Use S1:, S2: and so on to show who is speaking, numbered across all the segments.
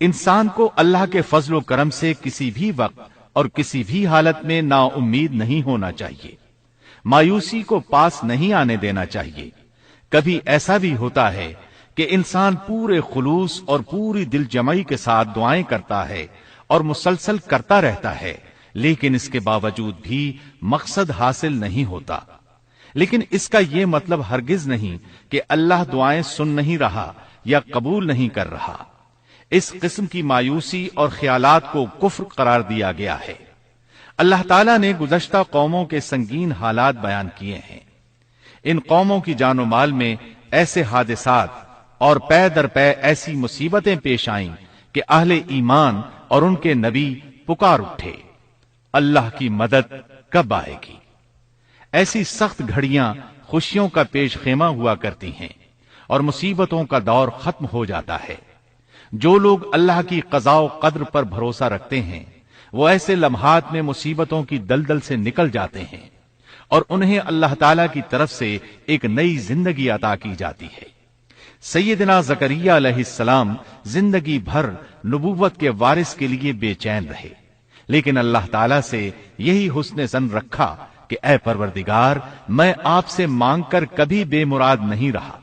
S1: انسان کو اللہ کے فضل و کرم سے کسی بھی وقت اور کسی بھی حالت میں نا امید نہیں ہونا چاہیے، مایوسی کو پاس نہیں آنے دینا چاہیے۔ کبھی ایسا بھی ہوتا ہے کہ انسان پورے خلوص اور پوری دل جمعی کے ساتھ دعائیں کرتا ہے اور مسلسل کرتا رہتا ہے، لیکن اس کے باوجود بھی مقصد حاصل نہیں ہوتا۔ لیکن اس کا یہ مطلب ہرگز نہیں کہ اللہ دعائیں سن نہیں رہا یا قبول نہیں کر رہا۔ اس قسم کی مایوسی اور خیالات کو کفر قرار دیا گیا ہے۔ اللہ تعالیٰ نے گزشتہ قوموں کے سنگین حالات بیان کیے ہیں۔ ان قوموں کی جان و مال میں ایسے حادثات اور پے در پے ایسی مصیبتیں پیش آئیں کہ اہل ایمان اور ان کے نبی پکار اٹھے، اللہ کی مدد کب آئے گی؟ ایسی سخت گھڑیاں خوشیوں کا پیش خیمہ ہوا کرتی ہیں اور مصیبتوں کا دور ختم ہو جاتا ہے۔ جو لوگ اللہ کی قضاء و قدر پر بھروسہ رکھتے ہیں وہ ایسے لمحات میں مصیبتوں کی دلدل سے نکل جاتے ہیں اور انہیں اللہ تعالی کی طرف سے ایک نئی زندگی عطا کی جاتی ہے۔ سیدنا زکریا علیہ السلام زندگی بھر نبوت کے وارث کے لیے بے چین رہے، لیکن اللہ تعالی سے یہی حسن ظن رکھا کہ اے پروردگار، میں آپ سے مانگ کر کبھی بے مراد نہیں رہا۔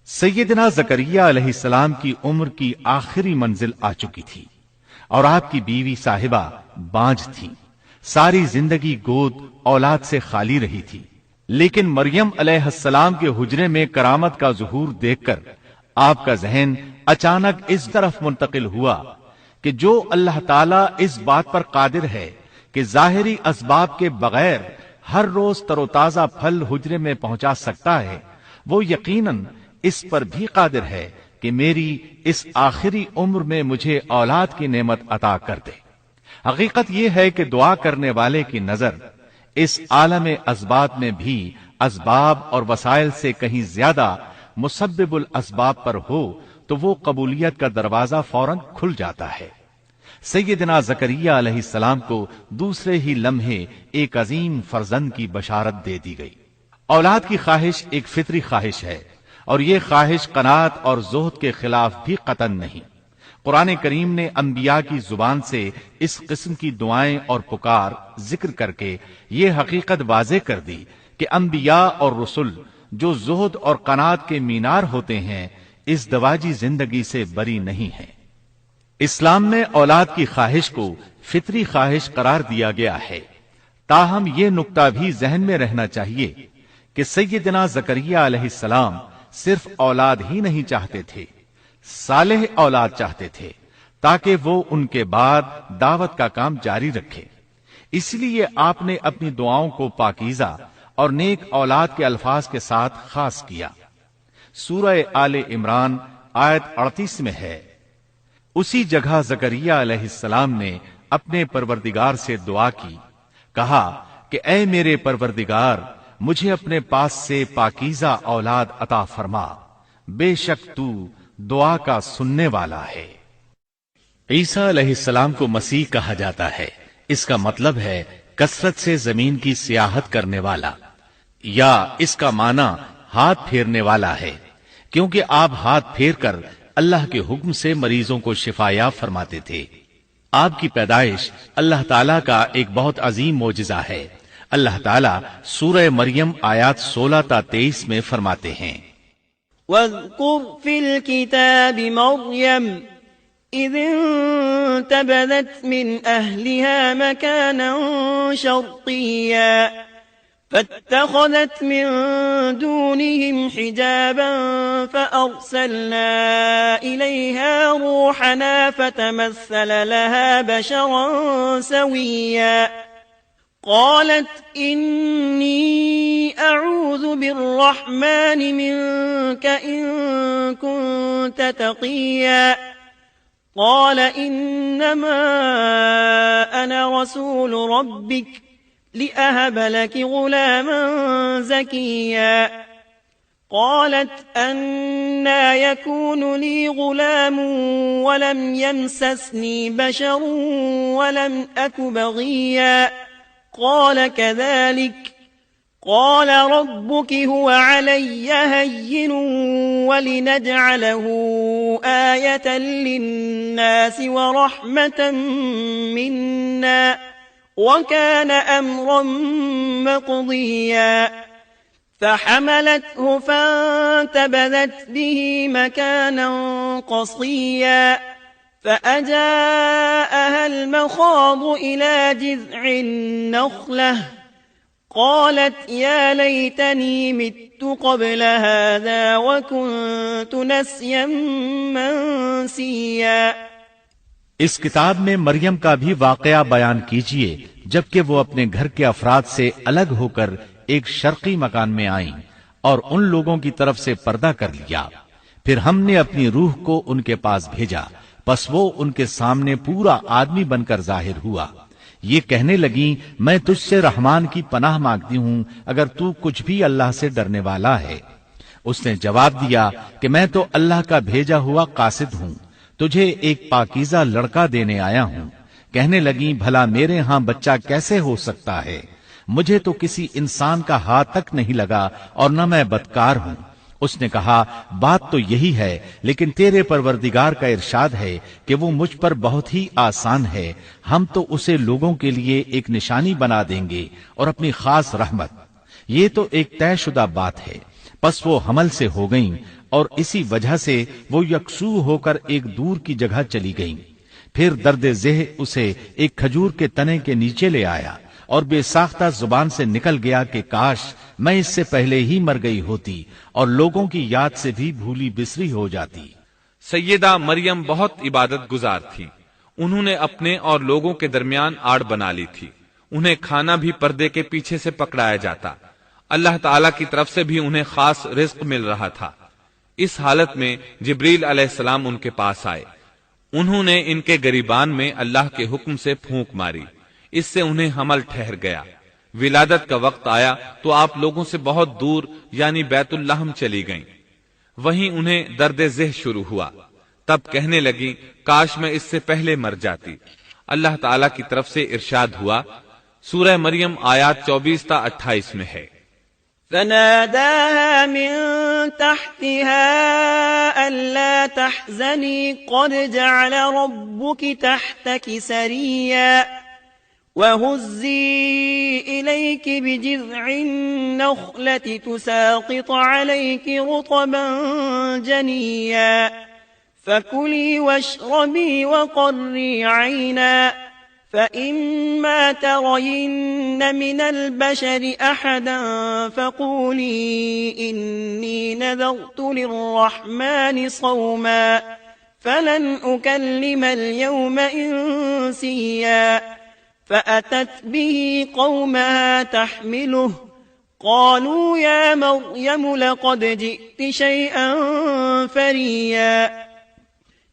S1: سیدنا زکریا علیہ السلام کی عمر کی آخری منزل آ چکی تھی اور آپ کی بیوی صاحبہ بانجھ تھی، ساری زندگی گود اولاد سے خالی رہی تھی۔ لیکن مریم علیہ السلام کے حجرے میں کرامت کا ظہور دیکھ کر آپ کا ذہن اچانک اس طرف منتقل ہوا کہ جو اللہ تعالیٰ اس بات پر قادر ہے کہ ظاہری اسباب کے بغیر ہر روز تر و تازہ پھل حجرے میں پہنچا سکتا ہے، وہ یقیناً اس پر بھی قادر ہے کہ میری اس آخری عمر میں مجھے اولاد کی نعمت عطا کر دے۔ حقیقت یہ ہے کہ دعا کرنے والے کی نظر اس عالم اسباب میں بھی اسباب اور وسائل سے کہیں زیادہ مسبب الاسباب پر ہو تو وہ قبولیت کا دروازہ فوراً کھل جاتا ہے۔ سیدنا زکریا علیہ السلام کو دوسرے ہی لمحے ایک عظیم فرزند کی بشارت دے دی گئی۔ اولاد کی خواہش ایک فطری خواہش ہے اور یہ خواہش قناعت اور زہد کے خلاف بھی قطعاً نہیں۔ قرآن کریم نے انبیاء کی زبان سے اس قسم کی دعائیں اور پکار ذکر کر کے یہ حقیقت واضح کر دی کہ انبیاء اور رسل جو زہد اور قناعت کے مینار ہوتے ہیں اس دواجی زندگی سے بری نہیں ہیں۔ اسلام میں اولاد کی خواہش کو فطری خواہش قرار دیا گیا ہے، تاہم یہ نقطہ بھی ذہن میں رہنا چاہیے کہ سیدنا زکریا علیہ السلام صرف اولاد ہی نہیں چاہتے تھے، صالح اولاد چاہتے تھے تاکہ وہ ان کے بعد دعوت کا کام جاری رکھے۔ اس لیے آپ نے اپنی دعاؤں کو پاکیزہ اور نیک اولاد کے الفاظ کے ساتھ خاص کیا۔ سورہ آل عمران آیت 38 میں ہے، اسی جگہ زکریا علیہ السلام نے اپنے پروردگار سے دعا کی، کہا کہ اے میرے پروردگار، مجھے اپنے پاس سے پاکیزہ اولاد عطا فرما، بے شک تو دعا کا سننے والا ہے۔ عیسیٰ علیہ السلام کو مسیح کہا جاتا ہے، اس کا مطلب ہے کثرت سے زمین کی سیاحت کرنے والا، یا اس کا معنی ہاتھ پھیرنے والا ہے، کیونکہ آپ ہاتھ پھیر کر اللہ کے حکم سے مریضوں کو شفا یاب فرماتے تھے۔ آپ کی پیدائش اللہ تعالیٰ کا ایک بہت عظیم معجزہ ہے۔ اللہ تعالیٰ سورہ مریم آیات 16 تا 23 میں فرماتے ہیں،
S2: وَاذْكُرْ فِي الْكِتَابِ مَرْيَمَ إِذِ انتَبَذَتْ مِنْ أَهْلِهَا مَكَانًا شَرْقِيًّا فَاتَّخَذَتْ مِنْ دُونِهِمْ حِجَابًا فَأَرْسَلْنَا إِلَيْهَا رُوحَنَا فَتَمَثَّلَ لَهَا بَشَرًا سَوِيًّا قالت إني أعوذ بالرحمن منك إن كنت تقيا قال إنما أنا رسول ربك لأهب لك غلاما زكيا قالت أنى يكون لي غلام ولم يمسسني بشر ولم أك بغيا قال قال ربك هو علي هين ولنجعله آية للناس ورحمة منا وكان أمرا مقضيا فحملته فانتبذت به مكانا قصيا فأجاءها المخاض إلى جذع النخلة قالت يا ليتني مت قبل هذا وكنت نسيا منسيا۔
S1: اس کتاب میں مریم کا بھی واقعہ بیان کیجئے جبکہ وہ اپنے گھر کے افراد سے الگ ہو کر ایک شرقی مکان میں آئیں اور ان لوگوں کی طرف سے پردہ کر لیا، پھر ہم نے اپنی روح کو ان کے پاس بھیجا، پس وہ ان کے سامنے پورا آدمی بن کر ظاہر ہوا۔ یہ کہنے لگی میں تجھ سے رحمان کی پناہ مانگتی ہوں اگر تو کچھ بھی اللہ سے ڈرنے والا ہے۔ اس نے جواب دیا کہ میں تو اللہ کا بھیجا ہوا قاصد ہوں، تجھے ایک پاکیزہ لڑکا دینے آیا ہوں۔ کہنے لگی بھلا میرے ہاں بچہ کیسے ہو سکتا ہے؟ مجھے تو کسی انسان کا ہاتھ تک نہیں لگا اور نہ میں بدکار ہوں۔ اس نے کہا بات تو یہی ہے، لیکن تیرے پروردگار کا ارشاد ہے کہ وہ مجھ پر بہت ہی آسان ہے، ہم تو اسے لوگوں کے لیے ایک نشانی بنا دیں گے اور اپنی خاص رحمت۔ یہ تو ایک طے شدہ بات ہے۔ پس وہ حمل سے ہو گئیں اور اسی وجہ سے وہ یکسو ہو کر ایک دور کی جگہ چلی گئیں۔ پھر درد ذہ اسے ایک کھجور کے تنے کے نیچے لے آیا اور بے ساختہ زبان سے نکل گیا کہ کاش میں اس سے پہلے ہی مر گئی ہوتی اور لوگوں کی یاد سے بھی بھولی بسری ہو جاتی۔
S3: سیدہ مریم بہت عبادت گزار تھی۔ انہوں نے اپنے اور لوگوں کے درمیان آڑ بنا لی تھی۔ انہیں کھانا بھی پردے کے پیچھے سے پکڑایا جاتا۔ اللہ تعالی کی طرف سے بھی انہیں خاص رزق مل رہا تھا۔ اس حالت میں جبریل علیہ السلام ان کے پاس آئے۔ انہوں نے ان کے گریبان میں اللہ کے حکم سے پھونک ماری، اس سے انہیں حمل ٹھہر گیا۔ ولادت کا وقت آیا تو آپ لوگوں سے بہت دور یعنی بیت اللحم چلی گئیں۔ وہیں انہیں درد ذہ شروع ہوا، تب کہنے لگی کاش میں اس سے پہلے مر جاتی۔ اللہ تعالی کی طرف سے ارشاد ہوا، سورہ مریم آیات 24 تا 28 میں ہے۔
S2: فناداها من تحتها ألا تحزني قد جعل ربك تحتك سريا وهزي إليك بجذع النخلة تساقط عليك رطبا جنيا فكلي واشربي وقري عينا فإما ترين من البشر أحدا فقولي إني نذرت للرحمن صوما فلن أكلم اليوم إنسيا فأتت به قومها تحمله قالوا يا مريم لقد جئت شيئا فريا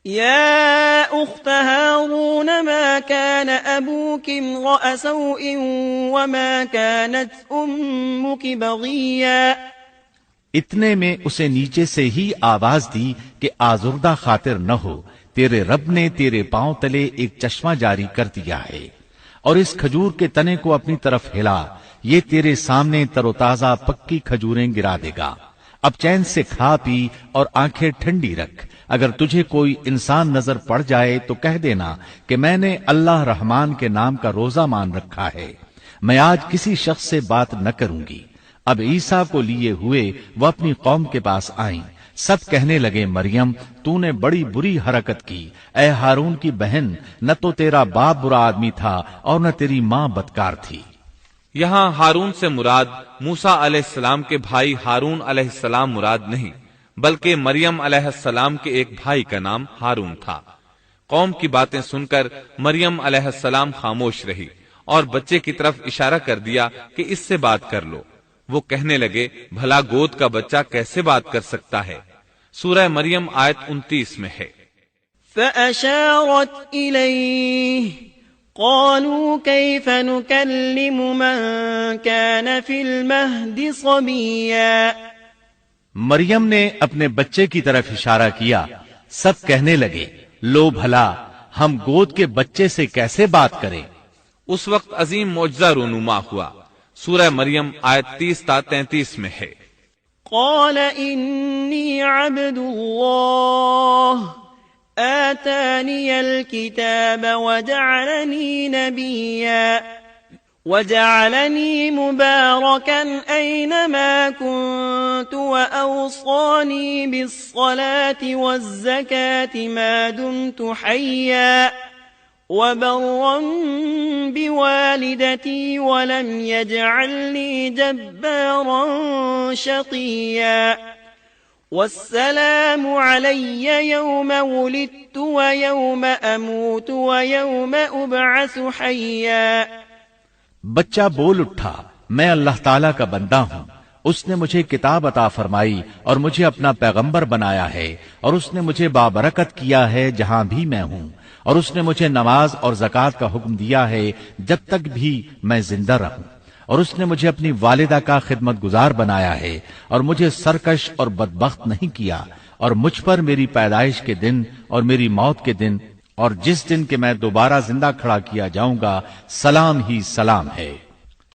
S2: يا أخت هارون ما كان أبوك امرأ سوء وما كانت أمك بغيا۔
S1: اتنے میں اسے نیچے سے ہی آواز دی کہ آزردہ خاطر نہ ہو، تیرے رب نے تیرے پاؤں تلے ایک چشمہ جاری کر دیا ہے، اور اس کھجور کے تنے کو اپنی طرف ہلا، یہ تیرے سامنے تر و تازہ پکی کھجوریں گرا دے گا۔ اب چین سے کھا پی اور آنکھیں ٹھنڈی رکھ۔ اگر تجھے کوئی انسان نظر پڑ جائے تو کہہ دینا کہ میں نے اللہ رحمان کے نام کا روزہ مان رکھا ہے، میں آج کسی شخص سے بات نہ کروں گی۔ اب عیسیٰ کو لیے ہوئے وہ اپنی قوم کے پاس آئیں۔ سب کہنے لگے مریم تو نے بڑی بری حرکت کی، اے ہارون کی بہن، نہ تو تیرا باپ برا آدمی تھا اور نہ تیری ماں بدکار تھی۔
S3: یہاں ہارون سے مراد موسیٰ علیہ السلام کے بھائی ہارون علیہ السلام مراد نہیں، بلکہ مریم علیہ السلام کے ایک بھائی کا نام ہارون تھا۔ قوم کی باتیں سن کر مریم علیہ السلام خاموش رہی اور بچے کی طرف اشارہ کر دیا کہ اس سے بات کر لو۔ وہ کہنے لگے بھلا گود کا بچہ کیسے بات کر سکتا ہے؟ سورہ مریم آیت 29 میں ہے۔
S2: فأشارت إليه قالوا كيف نكلم من كان في المهد صبيا۔
S1: مریم نے اپنے بچے کی طرف اشارہ کیا۔ سب کہنے لگے لو بھلا ہم گود کے بچے سے کیسے بات کریں؟
S3: اس وقت عظیم معجزہ رونما ہوا۔ سورہ مریم آیت 30 تا 33 میں ہے۔
S2: قال إني عبد الله آتاني الكتاب وجعلني نبيا وجعلني مباركا أينما كنت وأوصاني بالصلاة والزكاة ما دمت حيا وبرا بوالدتي ولم يجعلني جبارا شقيا والسلام علي يوم ولدت ويوم أموت ويوم أبعث حيا۔
S1: بچہ بول اٹھا، میں اللہ تعالیٰ کا بندہ ہوں، اس نے مجھے کتاب عطا فرمائی اور مجھے اپنا پیغمبر بنایا ہے، اور اس نے مجھے بابرکت کیا ہے جہاں بھی میں ہوں، اور اس نے مجھے نماز اور زکوٰۃ کا حکم دیا ہے جب تک بھی میں زندہ رہوں، اور اس نے مجھے اپنی والدہ کا خدمت گزار بنایا ہے اور مجھے سرکش اور بدبخت نہیں کیا، اور مجھ پر میری پیدائش کے دن اور میری موت کے دن اور جس دن کہ میں دوبارہ زندہ کھڑا کیا جاؤں گا سلام ہی سلام ہے۔